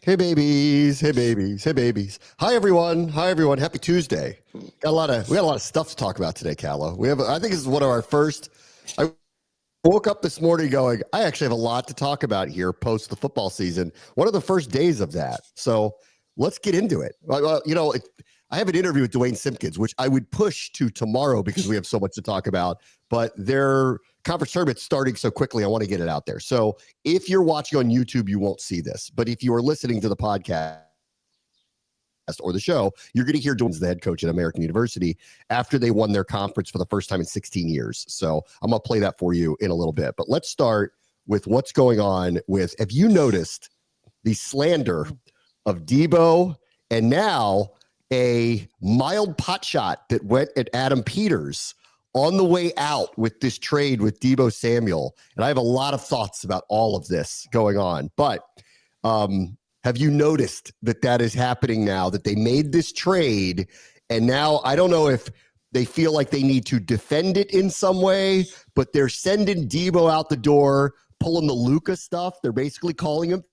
Hey babies, hey babies, hey babies. Hi everyone. Hi everyone. Happy Tuesday. We got a lot of stuff to talk about today, Callow. I think this is one of our first. I woke up this morning going, I actually have a lot to talk about here post the football season. One of the first days of that. So let's get into it. I have an interview with Dwayne Simpkins, which I would push to tomorrow because we have so much to talk about, but their conference tournament's starting so quickly. I want to get it out there. So if you're watching on YouTube, you won't see this, but if you are listening to the podcast or the show, you're going to hear Dwayne's the head coach at American University after they won their conference for the first time in 16 years. So I'm going to play that for you in a little bit, but let's start with what's going on with, have you noticed the slander of Debo and now a mild pot shot that went at Adam Peters on the way out with this trade with Deebo Samuel? And I have a lot of thoughts about all of this going on, but have you noticed that is happening now, that they made this trade and now I don't know if they feel like they need to defend it in some way, but they're sending Deebo out the door, pulling the Luka stuff. They're basically calling him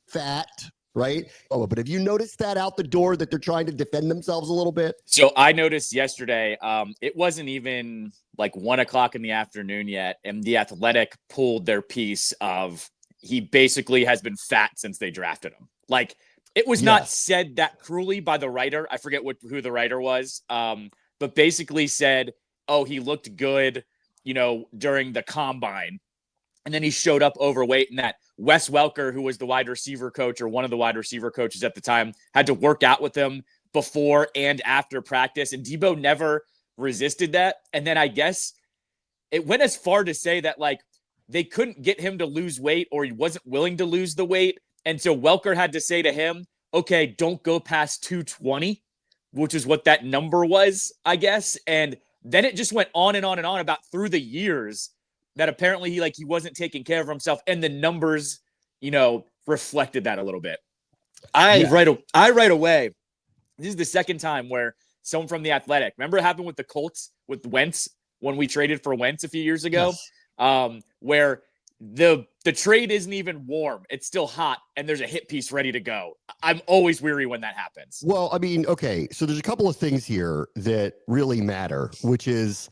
fat, right? Oh, but have you noticed that out the door that they're trying to defend themselves a little bit? So I noticed yesterday, it wasn't even like 1:00 in the afternoon yet, and The Athletic pulled their piece of he basically has been fat since they drafted him. Like, it was not said that cruelly by the writer. I forget who the writer was, but basically said, oh, he looked good, during the combine. And then he showed up overweight, and that Wes Welker, who was the wide receiver coach or one of the wide receiver coaches at the time, had to work out with him before and after practice. And Deebo never resisted that. And then I guess it went as far to say that, like, they couldn't get him to lose weight, or he wasn't willing to lose the weight. And so Welker had to say to him, okay, don't go past 220, which is what that number was, I guess. And then it just went on and on and on about through the years that apparently he wasn't taking care of himself, and the numbers, reflected that a little bit. Right away. This is the second time where someone from The Athletic, remember it happened with the Colts with Wentz when we traded for Wentz a few years ago, where the trade isn't even warm. It's still hot, and there's a hit piece ready to go. I'm always weary when that happens. Well, I mean, okay, so there's a couple of things here that really matter, which is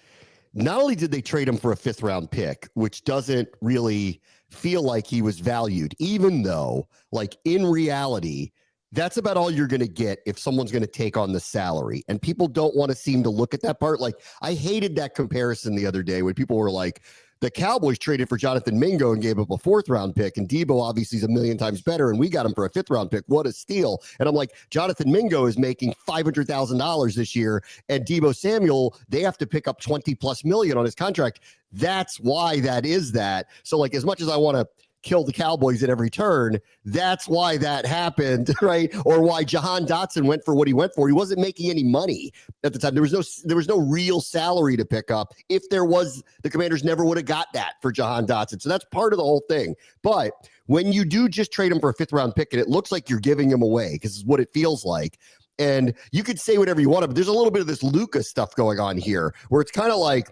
not only did they trade him for a 5th round pick, which doesn't really feel like he was valued, even though, like, in reality, that's about all you're going to get if someone's going to take on the salary. And people don't want to seem to look at that part. Like, I hated that comparison the other day when people were like, the Cowboys traded for Jonathan Mingo and gave up a 4th round pick, and Deebo obviously is a million times better, and we got him for a 5th round pick. What a steal. And I'm like, Jonathan Mingo is making $500,000 this year, and Deebo Samuel, they have to pick up 20 plus million on his contract. That's why that is that. So, like, as much as I want to kill the Cowboys at every turn, that's why that happened, right? Or why Jahan Dotson went for what he went for. He wasn't making any money at the time. There was no real salary to pick up. If there was, the Commanders never would have got that for Jahan Dotson. So that's part of the whole thing. But when you do just trade him for a 5th round pick, and it looks like you're giving him away, because it's what it feels like. And you could say whatever you want, but there's a little bit of this Luka stuff going on here where it's kind of like,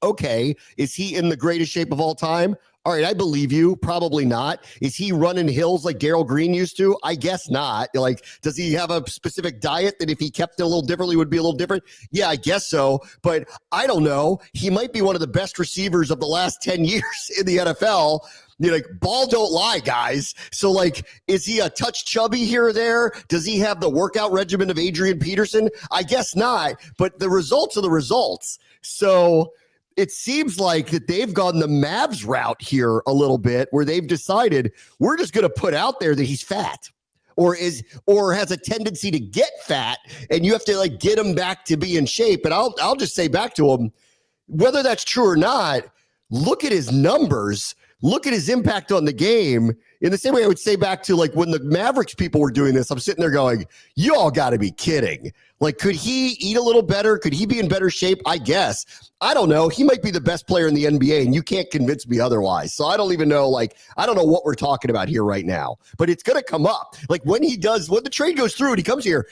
okay, is he in the greatest shape of all time? All right, I believe you. Probably not. Is he running hills like Darryl Green used to? I guess not. Like, does he have a specific diet that if he kept it a little differently would be a little different? Yeah, I guess so. But I don't know. He might be one of the best receivers of the last 10 years in the NFL. Like, ball don't lie, guys. So, like, is he a touch chubby here or there? Does he have the workout regimen of Adrian Peterson? I guess not. But the results are the results. So it seems like that they've gone the Mavs route here a little bit, where they've decided we're just going to put out there that he's fat or has a tendency to get fat, and you have to, like, get him back to be in shape. And I'll just say back to him, whether that's true or not, look at his numbers. Look at his impact on the game. In the same way I would say back to, like, when the Mavericks people were doing this, I'm sitting there going, you all got to be kidding. Like, could he eat a little better? Could he be in better shape? I guess. I don't know. He might be the best player in the NBA, and you can't convince me otherwise. So I don't even know, like, I don't know what we're talking about here right now. But it's going to come up. Like, when the trade goes through and he comes here,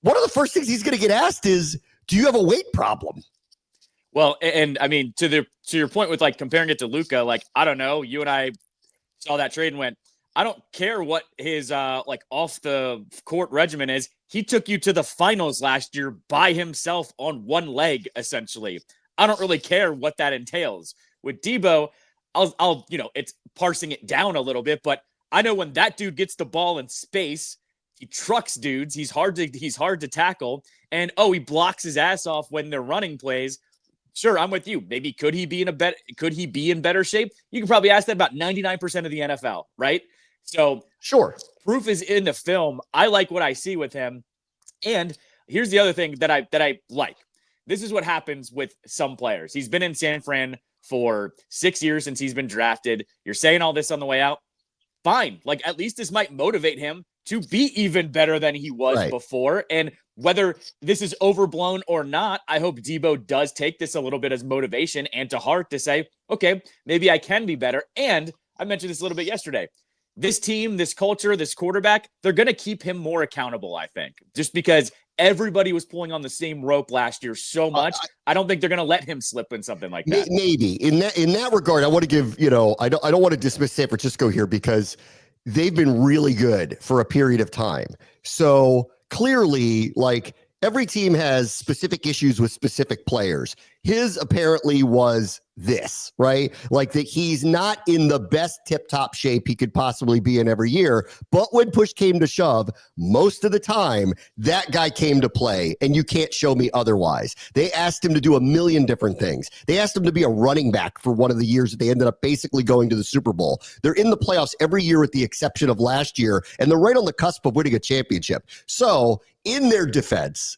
one of the first things he's going to get asked is, do you have a weight problem? Well, and I mean, to your point with, like, comparing it to Luka, like, I don't know, you and I saw that trade and went, I don't care what his like off the court regimen is. He took you to the finals last year by himself on one leg, essentially. I don't really care what that entails. With Debo, I'll it's parsing it down a little bit, but I know when that dude gets the ball in space, he trucks dudes. He's hard to tackle, and he blocks his ass off when they're running plays. Sure, I'm with you. Maybe could he be in better shape? You can probably ask that about 99% of the NFL, right? So sure, proof is in the film. I like what I see with him. And here's the other thing that I like. This is what happens with some players. He's been in San Fran for 6 years since he's been drafted. You're saying all this on the way out. Fine. Like, at least this might motivate him to be even better than he was before. And whether this is overblown or not, I hope Deebo does take this a little bit as motivation and to heart to say, okay, maybe I can be better. And I mentioned this a little bit yesterday. This team, this culture, this quarterback, they're going to keep him more accountable, I think, just because everybody was pulling on the same rope last year so much. I don't think they're going to let him slip in something like that. Maybe in that regard, I want to give, I don't want to dismiss San Francisco here because they've been really good for a period of time. So clearly, like, every team has specific issues with specific players. His apparently was this, right? Like, that he's not in the best tip-top shape he could possibly be in every year. But when push came to shove, most of the time, that guy came to play, and you can't show me otherwise. They asked him to do a million different things. They asked him to be a running back for one of the years that they ended up basically going to the Super Bowl. They're in the playoffs every year with the exception of last year, and they're right on the cusp of winning a championship. So in their defense,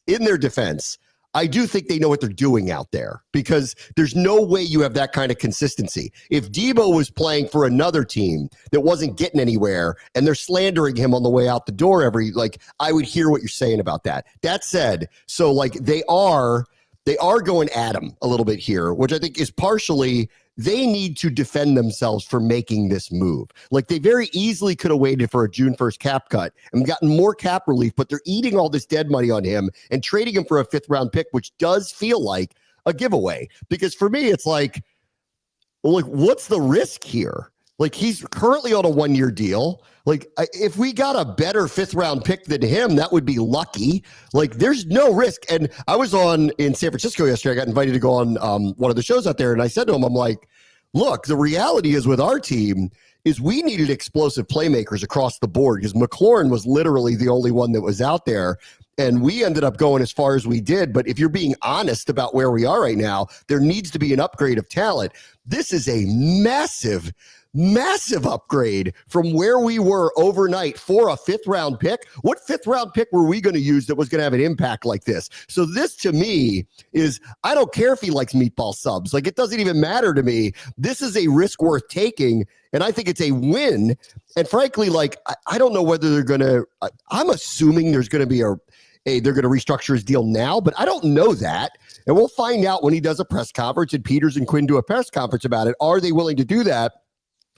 I do think they know what they're doing out there because there's no way you have that kind of consistency. If Deebo was playing for another team that wasn't getting anywhere and they're slandering him on the way out the door I would hear what you're saying about that. That said, so like they are going at him a little bit here, which I think is partially they need to defend themselves for making this move. Like, they very easily could have waited for a June 1st cap cut and gotten more cap relief, but they're eating all this dead money on him and trading him for a 5th round pick, which does feel like a giveaway. Because for me, it's like, what's the risk here? Like, he's currently on a 1-year deal. Like, if we got a better 5th round pick than him, that would be lucky. Like, there's no risk. And I was in San Francisco yesterday. I got invited to go on one of the shows out there. And I said to him, I'm like, look, the reality is with our team is we needed explosive playmakers across the board because McLaurin was literally the only one that was out there. And we ended up going as far as we did. But if you're being honest about where we are right now, there needs to be an upgrade of talent. This is a massive upgrade from where we were overnight for a 5th round pick. What 5th round pick were we going to use that was going to have an impact like this? So this to me is, I don't care if he likes meatball subs. Like, it doesn't even matter to me. This is a risk worth taking. And I think it's a win. And frankly, like, I don't know whether they're going to, I'm assuming there's going to be they're going to restructure his deal now, but I don't know that. And we'll find out when he does a press conference and Peters and Quinn do a press conference about it. Are they willing to do that?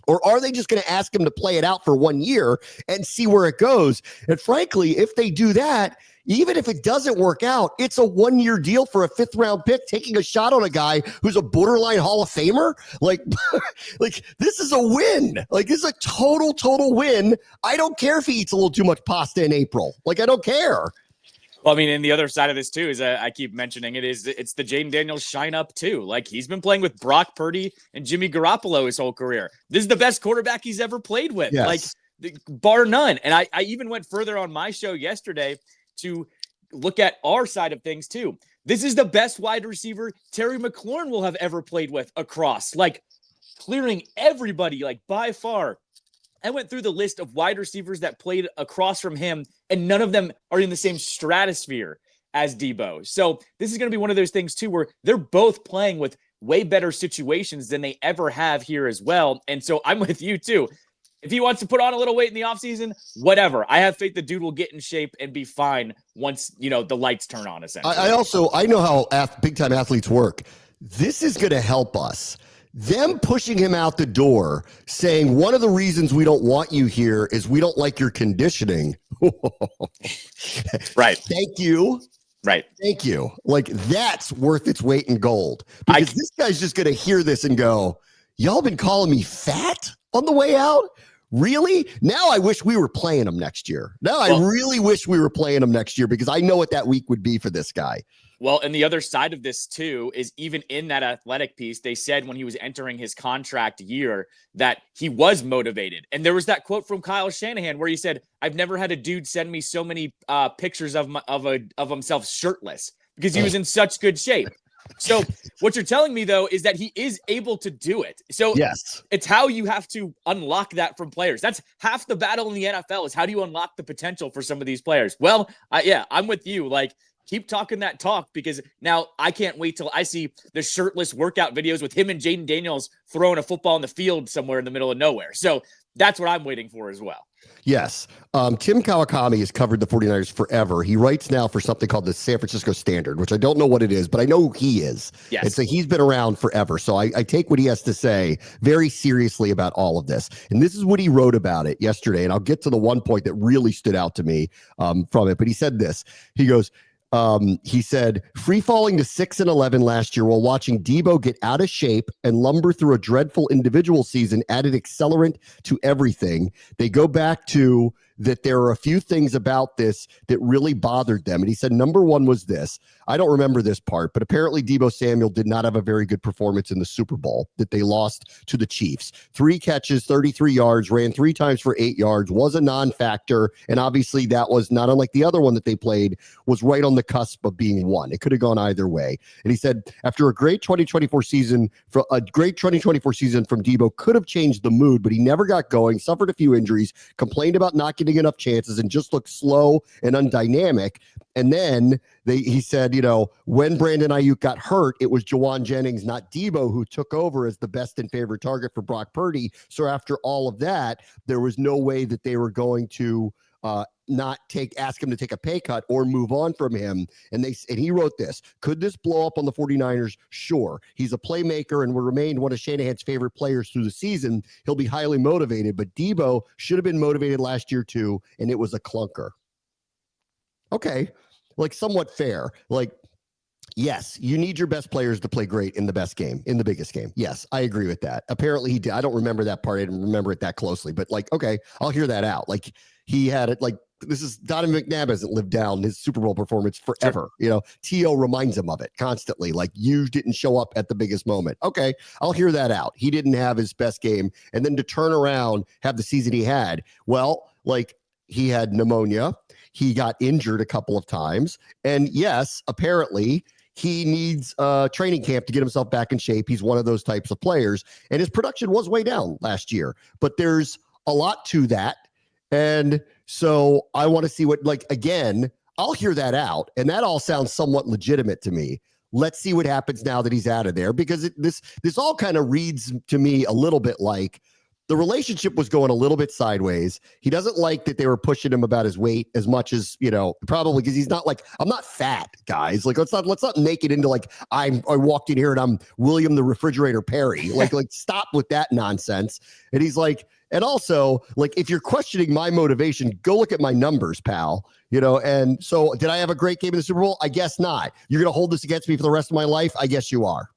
Or are they just going to ask him to play it out for 1 year and see where it goes? And frankly, if they do that, even if it doesn't work out, it's a 1-year deal for a 5th round pick, taking a shot on a guy who's a borderline Hall of Famer. Like, this is a win. Like, this is a total win. I don't care if he eats a little too much pasta in April. Like, I don't care. Well, I mean, and the other side of this too is I keep mentioning it's the Jaden Daniels shine up too. Like, he's been playing with Brock Purdy and Jimmy Garoppolo his whole career. This is the best quarterback he's ever played with, like, bar none. And I even went further on my show yesterday to look at our side of things too. This is the best wide receiver Terry McLaurin will have ever played with across, like, clearing everybody, like, by far. I went through the list of wide receivers that played across from him, and none of them are in the same stratosphere as Debo. So this is going to be one of those things too, where they're both playing with way better situations than they ever have here as well. And so I'm with you too. If he wants to put on a little weight in the offseason, whatever. I have faith the dude will get in shape and be fine once, the lights turn on, essentially. I know how big-time athletes work. This is going to help us. Them pushing him out the door, saying one of the reasons we don't want you here is we don't like your conditioning. Right. Thank you. Right. Thank you. Like, that's worth its weight in gold. Because this guy's just going to hear this and go, Y'all been calling me fat on the way out? Really? Now I wish we were playing him next year. Now I really wish we were playing him next year because I know what that week would be for this guy. Well, and the other side of this too is even in that athletic piece, they said when he was entering his contract year that he was motivated. And there was that quote from Kyle Shanahan where he said, "I've never had a dude send me so many pictures of himself shirtless because he was in such good shape." So what you're telling me, though, is that he is able to do it. So yes, it's how you have to unlock that from players. That's half the battle in the NFL is how do you unlock the potential for some of these players? Well, I'm with you. Like, keep talking that talk because now I can't wait till I see the shirtless workout videos with him and Jaden Daniels throwing a football in the field somewhere in the middle of nowhere. So that's what I'm waiting for as well. Yes. Tim Kawakami has covered the 49ers forever. He writes now for something called the San Francisco Standard, which I don't know what it is, but I know who he is. Yes. And so he's been around forever. So I take what he has to say very seriously about all of this. And this is what he wrote about it yesterday. And I'll get to the one point that really stood out to me from it. But he said this. He goes, he said, free falling to 6-11 last year while watching Debo get out of shape and lumber through a dreadful individual season added accelerant to everything. They go back to that there are a few things about this that really bothered them. And he said, number one was this. I don't remember this part, but apparently Deebo Samuel did not have a very good performance in the Super Bowl that they lost to the Chiefs. 3 catches, 33 yards, ran 3 times for 8 yards, was a non-factor. And obviously that was not unlike the other one that they played, was right on the cusp of being one. It could have gone either way. And he said, after a great 2024 season, from Debo could have changed the mood, but he never got going, suffered a few injuries, complained about not getting enough chances, and just looked slow and undynamic. And then he said, when Brandon Ayuk got hurt, it was Jawan Jennings, not Debo, who took over as the best and favorite target for Brock Purdy. So after all of that, there was no way that they were going to ask him to take a pay cut or move on from him. And he wrote this. Could this blow up on the 49ers? Sure. He's a playmaker and will remain one of Shanahan's favorite players through the season. He'll be highly motivated, but Debo should have been motivated last year too, and it was a clunker. Okay. Like somewhat fair. Like, yes, you need your best players to play great in the best game, in the biggest game. Yes, I agree with that. Apparently he did. I don't remember that part. I didn't remember it that closely, but like, okay, I'll hear that out. Like he had it like, Donovan McNabb hasn't lived down his Super Bowl performance forever. Sure. T.O. reminds him of it constantly. Like you didn't show up at the biggest moment. Okay, I'll hear that out. He didn't have his best game. And then to turn around, have the season he had. Well, like he had pneumonia. He got injured a couple of times. And yes, apparently he needs training camp to get himself back in shape. He's one of those types of players. And his production was way down last year. But there's a lot to that. And so I want to see again, I'll hear that out. And that all sounds somewhat legitimate to me. Let's see what happens now that he's out of there, because this all kind of reads to me a little bit like the relationship was going a little bit sideways. He doesn't like that they were pushing him about his weight as much as, probably because he's not like, I'm not fat, guys. Like, let's not make it into like, I walked in here and I'm William the Refrigerator Perry. Like stop with that nonsense. And he's like, and also, like, if you're questioning my motivation, go look at my numbers, pal. And so did I have a great game in the Super Bowl? I guess not. You're going to hold this against me for the rest of my life? I guess you are.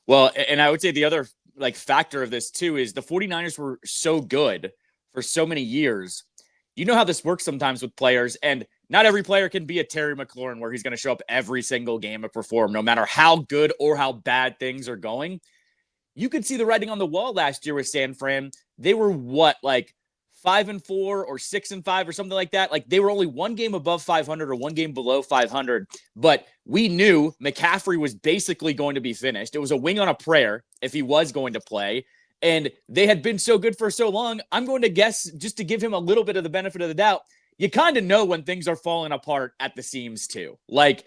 Well, and I would say the other factor of this too is the 49ers were so good for so many years. You know how this works sometimes with players, and not every player can be a Terry McLaurin where he's going to show up every single game and perform no matter how good or how bad things are going. You could see the writing on the wall last year with San Fran. They were 5-4 or 6-5 or something like that. Like they were only one game above 500 or one game below 500, but we knew McCaffrey was basically going to be finished. It was a wing on a prayer if he was going to play, and they had been so good for so long. I'm going to guess, just to give him a little bit of the benefit of the doubt, you kind of know when things are falling apart at the seams too. Like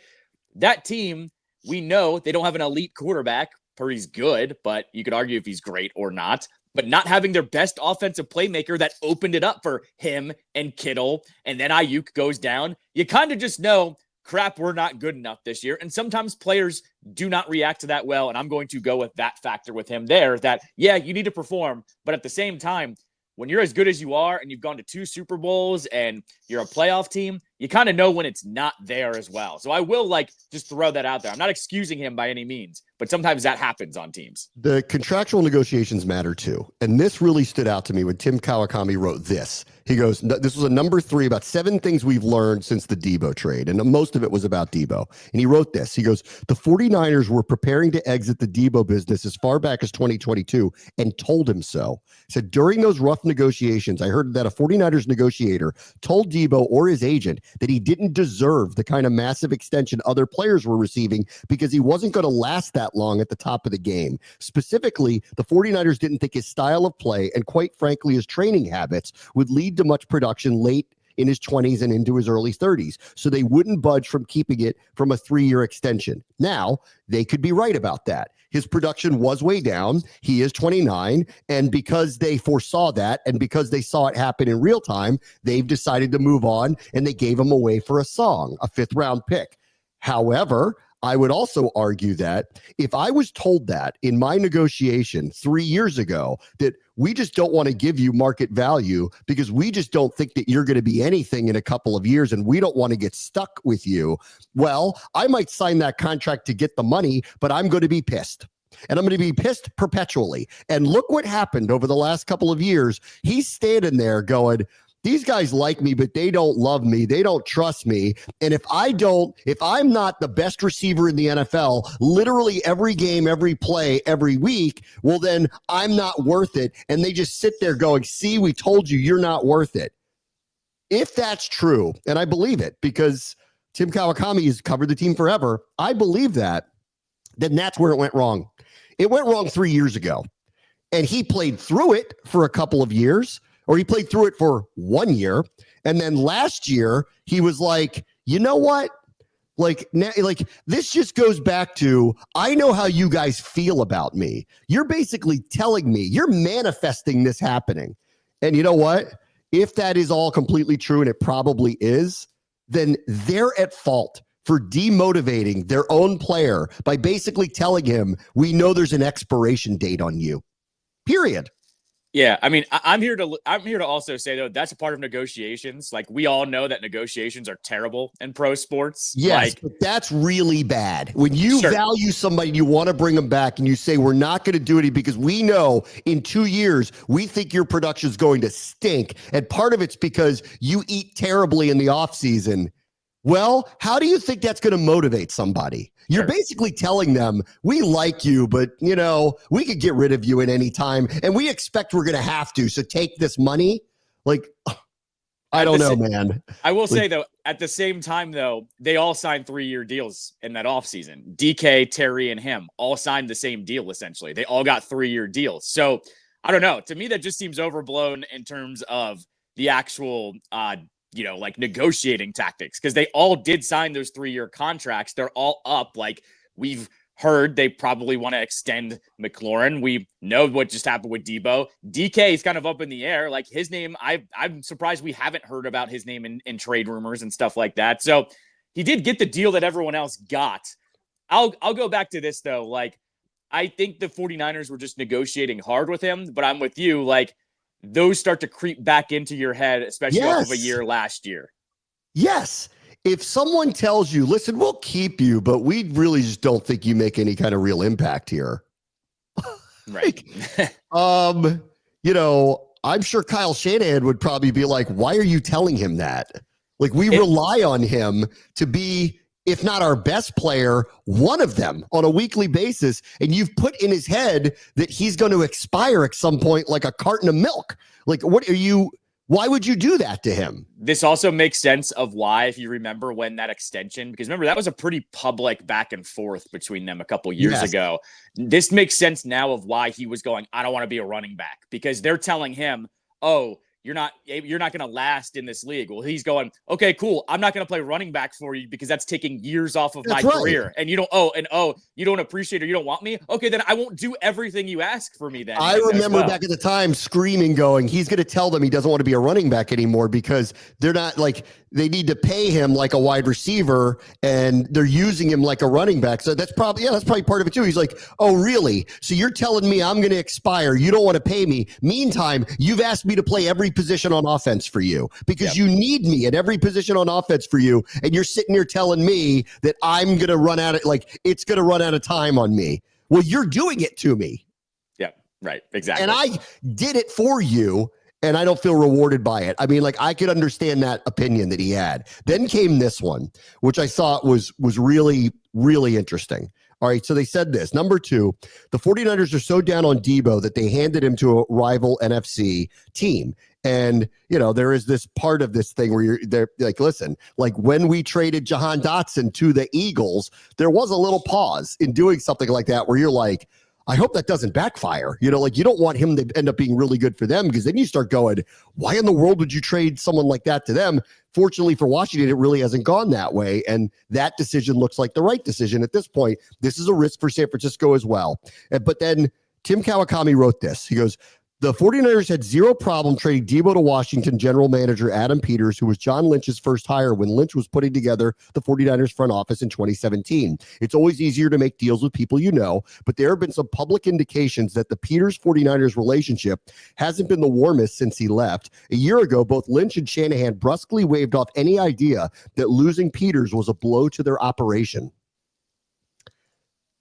that team, we know they don't have an elite quarterback. Purdy's good, but you could argue if he's great or not. But not having their best offensive playmaker that opened it up for him and Kittle, and then Ayuk goes down, you kind of just know, crap, we're not good enough this year. And sometimes players do not react to that well, and I'm going to go with that factor with him there, that, yeah, you need to perform, but at the same time, when you're as good as you are and you've gone to 2 Super Bowls and you're a playoff team, you kind of know when it's not there as well. So I will just throw that out there. I'm not excusing him by any means, but sometimes that happens on teams. The contractual negotiations matter too. And this really stood out to me when Tim Kawakami wrote this. He goes, this was a number 3, about 7 things we've learned since the Debo trade. And most of it was about Debo. And he wrote this. He goes, the 49ers were preparing to exit the Debo business as far back as 2022 and told him so. He said, during those rough negotiations, I heard that a 49ers negotiator told Debo or his agent that he didn't deserve the kind of massive extension other players were receiving because he wasn't going to last that long at the top of the game. Specifically, the 49ers didn't think his style of play and quite frankly his training habits would lead to much production late in his 20s and into his early 30s. So they wouldn't budge from keeping it from a 3-year extension. Now, they could be right about that. His production was way down. He is 29. And because they foresaw that and because they saw it happen in real time, they've decided to move on and they gave him away for a song, a 5th round pick. However, I would also argue that if I was told that in my negotiation 3 years ago, that we just don't want to give you market value because we just don't think that you're going to be anything in a couple of years and we don't want to get stuck with you, well, I might sign that contract to get the money, but I'm going to be pissed. And I'm going to be pissed perpetually. And look what happened over the last couple of years. He's standing there going, these guys like me, but they don't love me. They don't trust me. And if I'm not the best receiver in the NFL, literally every game, every play, every week, well, then I'm not worth it. And they just sit there going, see, we told you you're not worth it. If that's true, and I believe it because Tim Kawakami has covered the team forever, I believe that, then that's where it went wrong. It went wrong 3 years ago. And he played through it for a couple of years. Or he played through it for 1 year. And then last year, he was like, you know what? Like this just goes back to, I know how you guys feel about me. You're basically telling me, you're manifesting this happening. And you know what? If that is all completely true, and it probably is, then they're at fault for demotivating their own player by basically telling him, we know there's an expiration date on you. Period. Yeah, I mean, I'm here to also say though that's a part of negotiations. Like we all know that negotiations are terrible in pro sports. Yes, but that's really bad. When you value somebody, you want to bring them back, and you say we're not going to do it because we know in 2 years we think your production is going to stink, and part of it's because you eat terribly in the off season. Well, how do you think that's going to motivate somebody? You're basically telling them, we like you, but, you know, we could get rid of you at any time, and we expect we're going to have to, so take this money. Like, I don't know, man. I will say, though, at the same time, though, they all signed 3-year deals in that offseason. DK, Terry, and him all signed the same deal, essentially. They all got 3-year deals. So, I don't know. To me, that just seems overblown in terms of the actual like negotiating tactics, because they all did sign those 3-year contracts. They're all up. Like we've heard they probably want to extend McLaurin. We know what just happened with Debo. DK is kind of up in the air. Like his name, I'm surprised we haven't heard about his name in trade rumors and stuff like that. So he did get the deal that everyone else got. I'll go back to this though. Like I think the 49ers were just negotiating hard with him, but I'm with you. Like those start to creep back into your head, especially off of a year last year. Yes. If someone tells you, listen, we'll keep you, but we really just don't think you make any kind of real impact here. Right. I'm sure Kyle Shanahan would probably be like, why are you telling him that? Like we rely on him to be, if not our best player, one of them on a weekly basis. And you've put in his head that he's going to expire at some point, like a carton of milk. Like, why would you do that to him? This also makes sense of why, if you remember when that extension, because remember, that was a pretty public back and forth between them a couple years ago. This makes sense now of why he was going, I don't want to be a running back, because they're telling him, oh, you're not going to last in this league. Well, he's going, okay, cool. I'm not going to play running back for you because that's taking years off of my career. And you don't appreciate or you don't want me. Okay, then I won't do everything you ask for me then. I remember back at the time screaming, going, he's going to tell them he doesn't want to be a running back anymore because they're not like, they need to pay him like a wide receiver and they're using him like a running back. So that's probably part of it too. He's like, oh, really? So you're telling me I'm going to expire. You don't want to pay me. Meantime, you've asked me to play every position on offense for you because you need me at every position on offense for you. And you're sitting here telling me that I'm going to run out of, like, it's going to run out of time on me. Well, you're doing it to me. Yeah, right. Exactly. And I did it for you, and I don't feel rewarded by it. I mean, like, I could understand that opinion that he had. Then came this one, which I thought was really, really interesting. All right, so they said this. Number 2, the 49ers are so down on Debo that they handed him to a rival NFC team. And, there is this part of this thing where they're like, listen, like when we traded Jahan Dotson to the Eagles, there was a little pause in doing something like that where you're like, I hope that doesn't backfire. Like you don't want him to end up being really good for them, because then you start going, why in the world would you trade someone like that to them? Fortunately for Washington, it really hasn't gone that way. And that decision looks like the right decision at this point. This is a risk for San Francisco as well. But then Tim Kawakami wrote this. He goes, the 49ers had zero problem trading Debo to Washington general manager Adam Peters, who was John Lynch's first hire when Lynch was putting together the 49ers front office in 2017. It's always easier to make deals with people you know, but there have been some public indications that the Peters-49ers relationship hasn't been the warmest since he left. A year ago, both Lynch and Shanahan brusquely waved off any idea that losing Peters was a blow to their operation.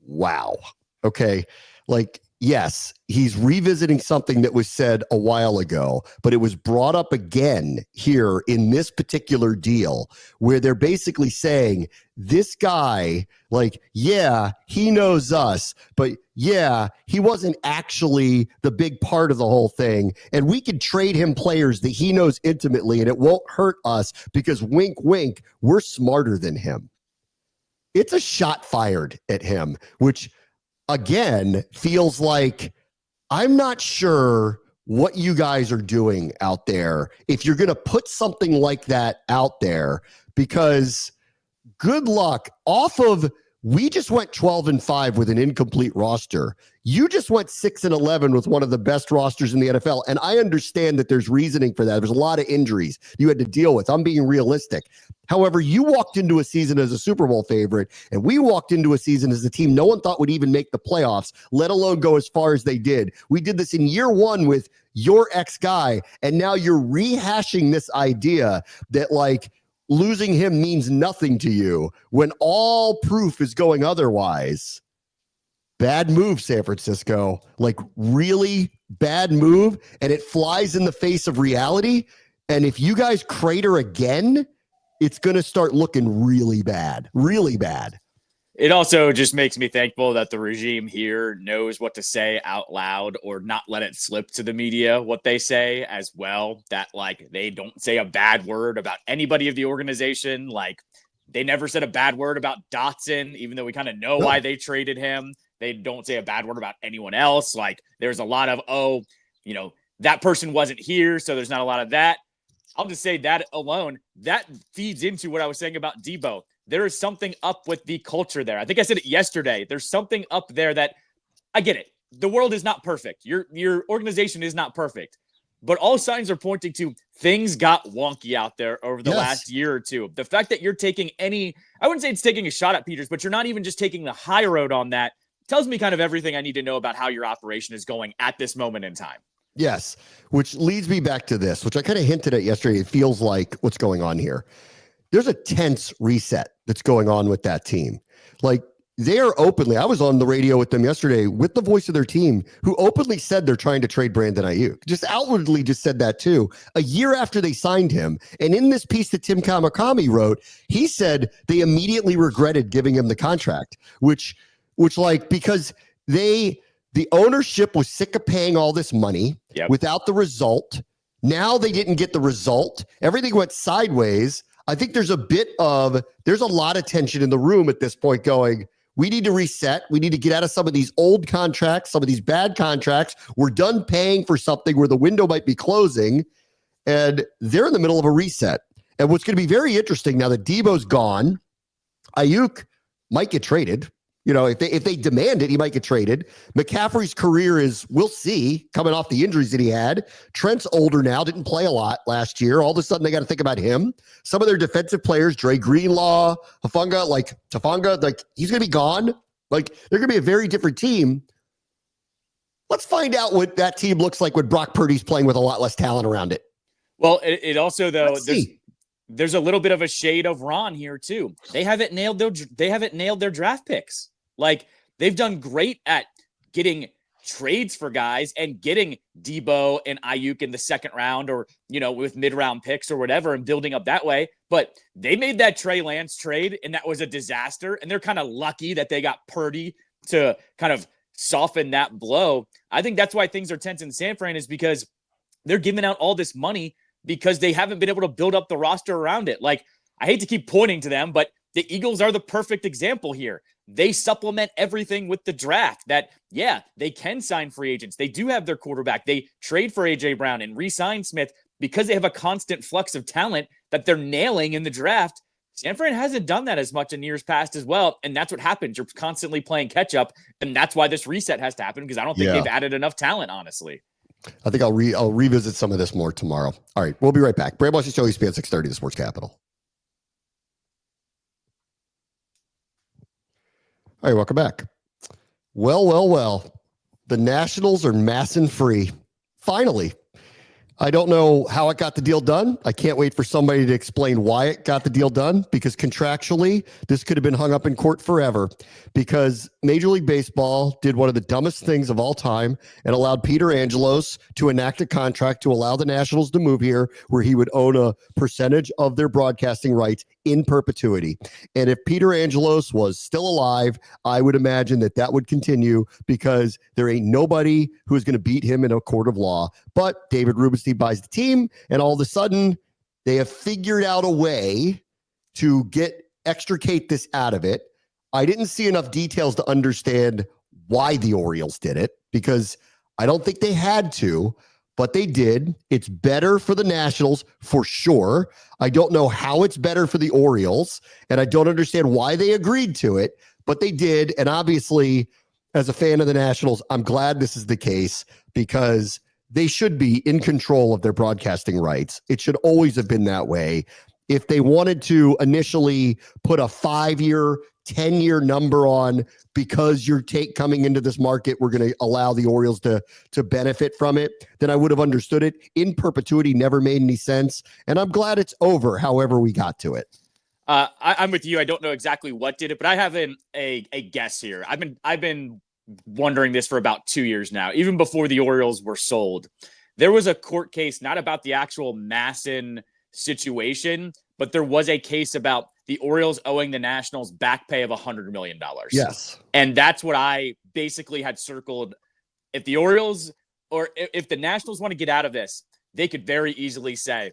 Wow. Okay. Like, yes, he's revisiting something that was said a while ago, but it was brought up again here in this particular deal where they're basically saying this guy, like, yeah, he knows us, but yeah, he wasn't actually the big part of the whole thing. And we could trade him players that he knows intimately and it won't hurt us because wink, wink, we're smarter than him. It's a shot fired at him, which again feels like I'm not sure what you guys are doing out there if you're going to put something like that out there, because good luck off of, we just went 12-5 with an incomplete roster. You just went 6-11 with one of the best rosters in the NFL. And I understand that there's reasoning for that. There's a lot of injuries you had to deal with. I'm being realistic. However, you walked into a season as a Super Bowl favorite, and we walked into a season as a team no one thought would even make the playoffs, let alone go as far as they did. We did this in year one with your ex-guy, and now you're rehashing this idea that, like, losing him means nothing to you when all proof is going otherwise. Bad move, San Francisco. Like, really bad move, and it flies in the face of reality. And if you guys crater again, it's going to start looking really bad, really bad. It also just makes me thankful that the regime here knows what to say out loud or not let it slip to the media what they say as well, that like they don't say a bad word about anybody of the organization. Like they never said a bad word about Dotson, even though we kind of know why they traded him. They don't say a bad word about anyone else. Like there's a lot of, that person wasn't here, so there's not a lot of that. I'll just say that alone, that feeds into what I was saying about Debo. There is something up with the culture there. I think I said it yesterday. There's something up there that I get it. The world is not perfect. Your organization is not perfect, but all signs are pointing to things got wonky out there over the last year or two. The fact that you're taking I wouldn't say it's taking a shot at Peters, but you're not even just taking the high road on that, tells me kind of everything I need to know about how your operation is going at this moment in time. Yes, which leads me back to this, which I kind of hinted at yesterday. It feels like what's going on here. There's a tense reset that's going on with that team. Like they are openly, I was on the radio with them yesterday with the voice of their team who openly said they're trying to trade Brandon Ayuk. Just outwardly just said that too, a year after they signed him. And in this piece that Tim Kawakami wrote, he said they immediately regretted giving him the contract, which like, because the ownership was sick of paying all this money without the result. Now they didn't get the result. Everything went sideways. I think there's a lot of tension in the room at this point going, we need to reset. We need to get out of some of these old contracts, some of these bad contracts. We're done paying for something where the window might be closing, and they're in the middle of a reset. And what's going to be very interesting now that Debo's gone, Ayuk might get traded. If they demand it, he might get traded. McCaffrey's career is, we'll see, coming off the injuries that he had. Trent's older now, didn't play a lot last year. All of a sudden, they got to think about him. Some of their defensive players, Dre Greenlaw, Tafanga, he's going to be gone. Like, they're going to be a very different team. Let's find out what that team looks like when Brock Purdy's playing with a lot less talent around it. Well, it also, though, there's a little bit of a shade of Ron here, too. They haven't nailed their draft picks. Like they've done great at getting trades for guys and getting Debo and Ayuk in the second round, or, with mid-round picks or whatever, and building up that way. But they made that Trey Lance trade, and that was a disaster. And they're kind of lucky that they got Purdy to kind of soften that blow. I think that's why things are tense in San Fran, is because they're giving out all this money because they haven't been able to build up the roster around it. Like, I hate to keep pointing to them, but the Eagles are the perfect example here. They supplement everything with the draft. That, yeah, they can sign free agents. They do have their quarterback. They trade for A.J. Brown and re-sign Smith because they have a constant flux of talent that they're nailing in the draft. San Fran hasn't done that as much in years past as well, and that's what happens. You're constantly playing catch-up, and that's why this reset has to happen, because I don't think they've added enough talent, honestly. I think I'll revisit some of this more tomorrow. All right, we'll be right back. Bram Show, ESPN 630, the Sports Capital. All right, welcome back. Well. The Nationals are massing free. Finally. I don't know how it got the deal done. I can't wait for somebody to explain why it got the deal done, because contractually, this could have been hung up in court forever, because Major League Baseball did one of the dumbest things of all time and allowed Peter Angelos to enact a contract to allow the Nationals to move here, where he would own a percentage of their broadcasting rights in perpetuity. And if Peter Angelos was still alive, I would imagine that would continue, because there ain't nobody who's going to beat him in a court of law. But David Rubenstein buys the team, and all of a sudden they have figured out a way to extricate this out of it. I didn't see enough details to understand why the Orioles did it, because I don't think they had to, but they did. It's better for the Nationals for sure. I don't know how it's better for the Orioles, and I don't understand why they agreed to it, but they did. And obviously, as a fan of the Nationals, I'm glad this is the case, because they should be in control of their broadcasting rights. It should always have been that way. If they wanted to initially put a 5-year, 10-year number on, because your take coming into this market, we're going to allow the Orioles to benefit from it, then I would have understood it. In perpetuity never made any sense. And I'm glad it's over, however we got to it. I'm with you. I don't know exactly what did it, but I have a guess here. I've been wondering this for about 2 years now, even before the Orioles were sold. There was a court case, not about the actual Masson situation, but there was a case about the Orioles owing the Nationals back pay of $100 million. Yes. And that's what I basically had circled. If the Orioles, or if the Nationals want to get out of this, they could very easily say,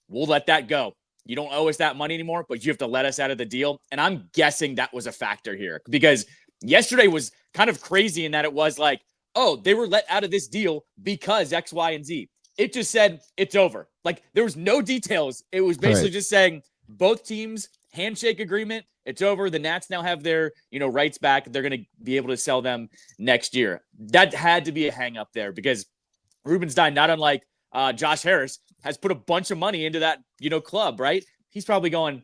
we'll let that go. You don't owe us that money anymore, but you have to let us out of the deal. And I'm guessing that was a factor here, because yesterday was kind of crazy in that it was like, oh, they were let out of this deal because X, Y, and Z. It just said it's over. Like, there was no details. It was basically just saying both teams, handshake agreement, it's over. The Nats now have their, rights back. They're going to be able to sell them next year. That had to be a hang up there, because Rubenstein, not unlike Josh Harris, has put a bunch of money into that, club, right? He's probably going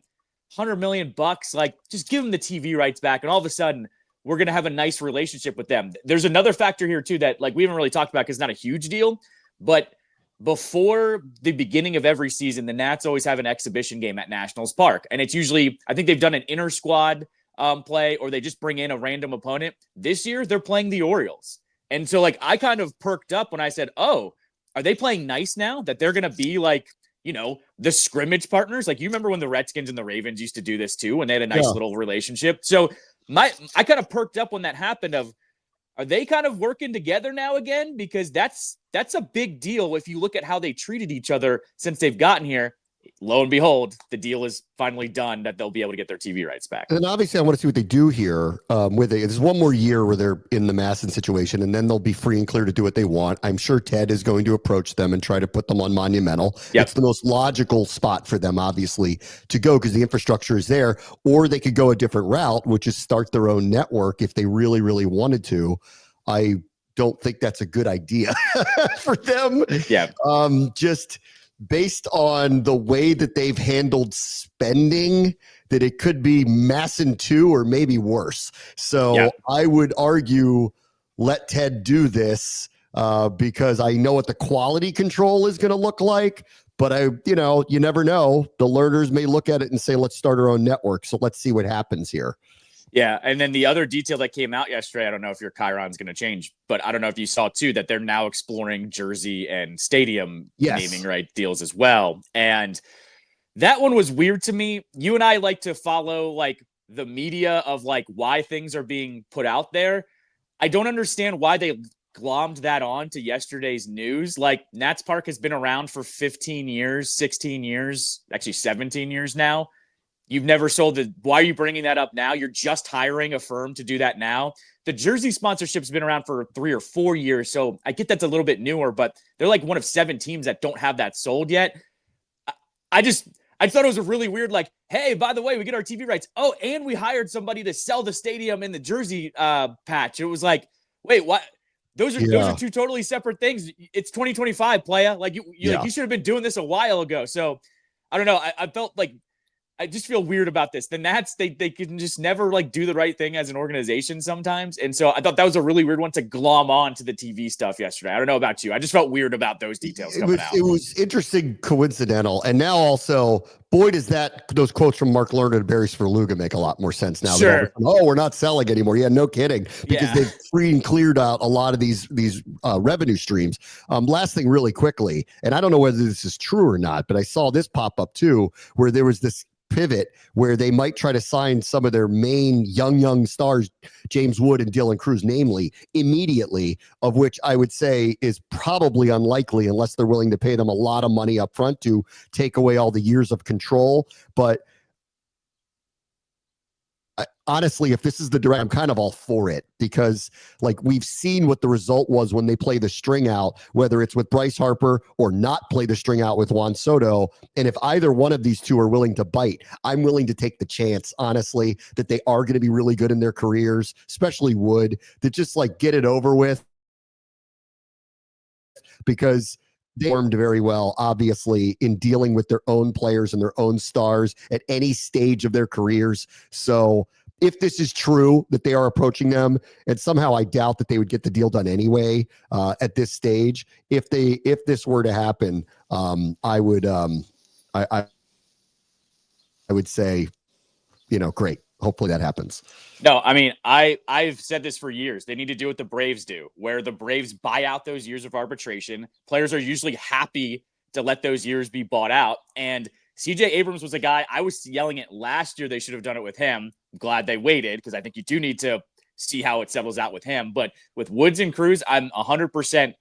$100 million. Like, just give him the TV rights back. And all of a sudden, we're going to have a nice relationship with them. There's another factor here too that, like, we haven't really talked about, because it's not a huge deal, but before the beginning of every season, the Nats always have an exhibition game at Nationals Park. And it's usually, I think they've done an inter squad play, or they just bring in a random opponent. This year, they're playing the Orioles. And so, like, I kind of perked up when I said, oh, are they playing nice now that they're going to be like, the scrimmage partners? Like, you remember when the Redskins and the Ravens used to do this too, when they had a nice little relationship. So I kind of perked up when that happened of, are they kind of working together now again? Because that's a big deal if you look at how they treated each other since they've gotten here. Lo and behold, the deal is finally done, that they'll be able to get their TV rights back. And obviously, I want to see what they do here with it. There's one more year where they're in the Masson situation, and then they'll be free and clear to do what they want. I'm sure Ted is going to approach them and try to put them on Monumental. Yep. It's the most logical spot for them, obviously, to go, because the infrastructure is there. Or they could go a different route, which is start their own network if they really, really wanted to. I don't think that's a good idea for them. Yeah. Just based on the way that they've handled spending, that it could be Masson 2 or maybe worse. So I would argue let Ted do this because I know what the quality control is going to look like. But you never know. The learners may look at it and say, let's start our own network. So let's see what happens here. Yeah, and then the other detail that came out yesterday, I don't know if your Chiron's going to change, but I don't know if you saw too that they're now exploring jersey and stadium naming Yes. right deals as well. And that one was weird to me. You and I like to follow like the media of like why things are being put out there. I don't understand why they glommed that on to yesterday's news. Like Nats Park has been around for 15 years, 16 years, actually 17 years now. You've never sold the. Why are you bringing that up now? You're just hiring a firm to do that now. The jersey sponsorship's been around for 3 or 4 years, so I get that's a little bit newer, but they're like one of 7 teams that don't have that sold yet. I just I thought it was a really weird, like, hey, by the way, we get our TV rights. Oh, and we hired somebody to sell the stadium in the jersey patch. It was like, wait, what? Those are Yeah. two totally separate things. It's 2025, playa. Like you should have been doing this a while ago. So I don't know. I felt like I just feel weird about this. The Nats, they can just never like do the right thing as an organization sometimes. And so I thought that was a really weird one to glom on to the TV stuff yesterday. I don't know about you. I just felt weird about those details coming out. It was interesting, coincidental. And now also, boy, does those quotes from Mark Lerner to Barry Svrluga make a lot more sense now. Sure. Oh, we're not selling anymore. Yeah, no kidding. Because Yeah. they've free and cleared out a lot of these revenue streams. Last thing really quickly, and I don't know whether this is true or not, but I saw this pop up too, where there was this pivot where they might try to sign some of their main young stars, James Wood and Dylan Cruz, namely, immediately, of which I would say is probably unlikely unless they're willing to pay them a lot of money up front to take away all the years of control. But honestly, if this is the direct, I'm kind of all for it because like we've seen what the result was when they play the string out, whether it's with Bryce Harper or not play the string out with Juan Soto. And if either one of these two are willing to bite, I'm willing to take the chance, honestly, that they are going to be really good in their careers, especially Wood, to just like get it over with because they performed very well, obviously, in dealing with their own players and their own stars at any stage of their careers. So if this is true that they are approaching them, and somehow I doubt that they would get the deal done anyway at this stage. If this were to happen, I would say, great. Hopefully that happens. No, I mean, I've said this for years. They need to do what the Braves do, where the Braves buy out those years of arbitration. Players are usually happy to let those years be bought out. And CJ Abrams was a guy I was yelling at last year. They should have done it with him. I'm glad they waited because I think you do need to see how it settles out with him. But with Woods and Cruz, I'm 100%.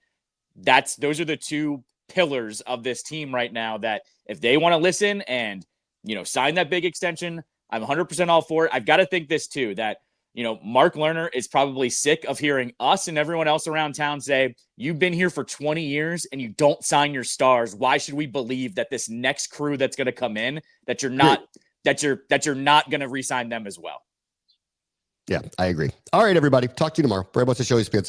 Those are the two pillars of this team right now that if they want to listen and, sign that big extension, I'm 100% all for it. I've got to think this too, that, Mark Lerner is probably sick of hearing us and everyone else around town say, you've been here for 20 years and you don't sign your stars. Why should we believe that this next crew that's going to come in, that you're not going to re-sign them as well? Yeah, I agree. All right, everybody. Talk to you tomorrow. Very much the show is